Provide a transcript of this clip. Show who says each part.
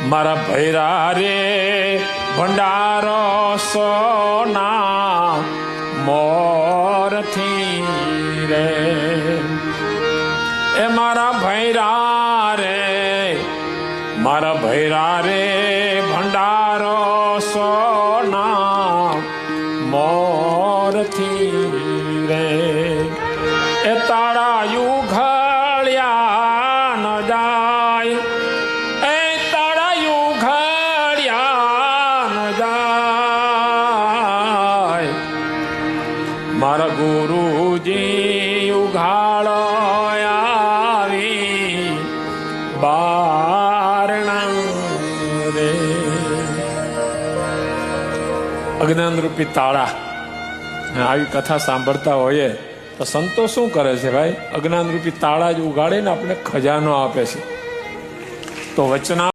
Speaker 1: મારા ભૈરા રે ભંડારો સોના મોરથી રે, એ મારા ભૈરા રે ભંડારો સોના મોરથી રે, એ તાળાયું ઘડ્યા ન જાય, એ તાળાયું ઘડ્યા ન જાય, મારા ગુરુજી ઉઘાડો આવી બારણા રે. અજ્ઞાન રૂપી તાળા, આવી કથા સાંભળતા હોઈએ તો સંતો શું કરે છે ભાઈ? અજ્ઞાન રૂપી તાળા જ ઉગાડીને આપણે ખજાનો આપે છે. તો વચના